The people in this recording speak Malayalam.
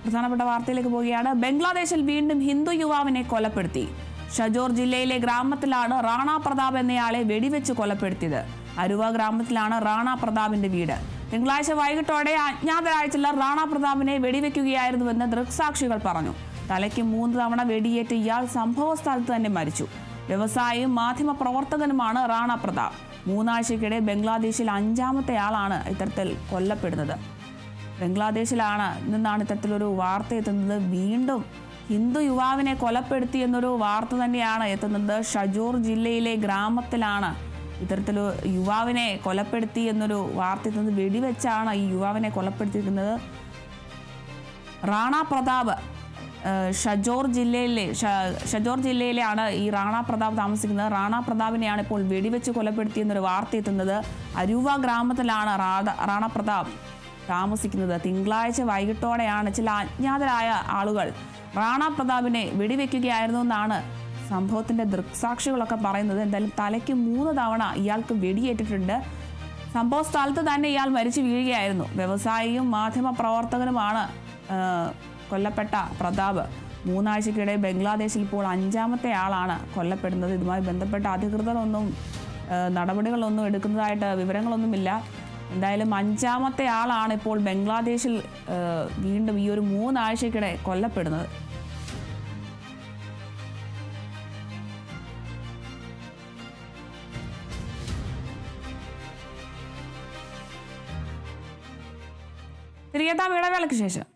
പ്രധാനപ്പെട്ട വാർത്തയിലേക്ക് പോവുകയാണ്. ബംഗ്ലാദേശിൽ വീണ്ടും ഹിന്ദു യുവാവിനെ കൊലപ്പെടുത്തി. ഷജോർ ജില്ലയിലെ ഗ്രാമത്തിലാണ് റാണ പ്രതാപ് എന്നയാളെ വെടിവെച്ച് കൊലപ്പെടുത്തിയത്. അരുവ ഗ്രാമത്തിലാണ് റാണ പ്രതാപിന്റെ വീട്. തിങ്കളാഴ്ച വൈകിട്ടോടെ അജ്ഞാതരായ ചിലർ റാണ പ്രതാപിനെ വെടിവെക്കുകയായിരുന്നുവെന്ന് ദൃക്സാക്ഷികൾ പറഞ്ഞു. തലയ്ക്ക് 3 തവണ വെടിയേറ്റ് ഇയാൾ സംഭവ സ്ഥലത്ത് തന്നെ മരിച്ചു. വ്യവസായിയും മാധ്യമ പ്രവർത്തകനുമാണ് റാണ പ്രതാപ്. 3 ആഴ്ചയ്ക്കിടെ ബംഗ്ലാദേശിൽ 5ാമത്തെ ആളാണ് ഇത്തരത്തിൽ കൊല്ലപ്പെടുന്നത്. ബംഗ്ലാദേശിലാണ് നിന്നാണ് ഇത്തരത്തിലൊരു വാർത്ത എത്തുന്നത്. വീണ്ടും ഹിന്ദു യുവാവിനെ കൊലപ്പെടുത്തി എന്നൊരു വാർത്ത തന്നെയാണ് എത്തുന്നത്. ഷജോർ ജില്ലയിലെ ഗ്രാമത്തിലാണ് ഇത്തരത്തിലൊരു യുവാവിനെ കൊലപ്പെടുത്തി എന്നൊരു വാർത്ത എത്തുന്നത്. വെടിവെച്ചാണ് ഈ യുവാവിനെ കൊലപ്പെടുത്തിയിരിക്കുന്നത്. റാണ പ്രതാപ് ഷജോർ ജില്ലയിലാണ് ഈ റാണ പ്രതാപ് താമസിക്കുന്നത്. റാണ പ്രതാപിനെയാണ് ഇപ്പോൾ വെടിവെച്ച് കൊലപ്പെടുത്തിയെന്നൊരു വാർത്ത എത്തുന്നത്. അരുവ ഗ്രാമത്തിലാണ് റാണ പ്രതാപ് താമസിക്കുന്നത്. തിങ്കളാഴ്ച വൈകിട്ടോടെയാണ് ചില അജ്ഞാതരായ ആളുകൾ റാണ പ്രതാപിനെ വെടിവെക്കുകയായിരുന്നു എന്നാണ് സംഭവത്തിന്റെ ദൃക്സാക്ഷികളൊക്കെ പറയുന്നത്. എന്തായാലും തലയ്ക്ക് 3 തവണ ഇയാൾക്ക് വെടിയേറ്റിട്ടുണ്ട്. സംഭവ സ്ഥലത്ത് തന്നെ ഇയാൾ മരിച്ചു വീഴുകയായിരുന്നു. വ്യവസായിയും മാധ്യമ പ്രവർത്തകനുമാണ് കൊല്ലപ്പെട്ട പ്രതാപ്. 3 ആഴ്ചയ്ക്കിടെ ബംഗ്ലാദേശിൽ ഇപ്പോൾ 5ാമത്തെ ആളാണ് കൊല്ലപ്പെടുന്നത്. ഇതുമായി ബന്ധപ്പെട്ട അധികൃതരൊന്നും നടപടികളൊന്നും എടുക്കുന്നതായിട്ട് വിവരങ്ങളൊന്നുമില്ല. എന്തായാലും 5ാമത്തെ ആളാണ് ഇപ്പോൾ ബംഗ്ലാദേശിൽ വീണ്ടും ഈ ഒരു 3 ആഴ്ചയ്ക്കിടെ കൊല്ലപ്പെടുന്നത്. തിരികെത്താം ഇടവേളയ്ക്ക് ശേഷം.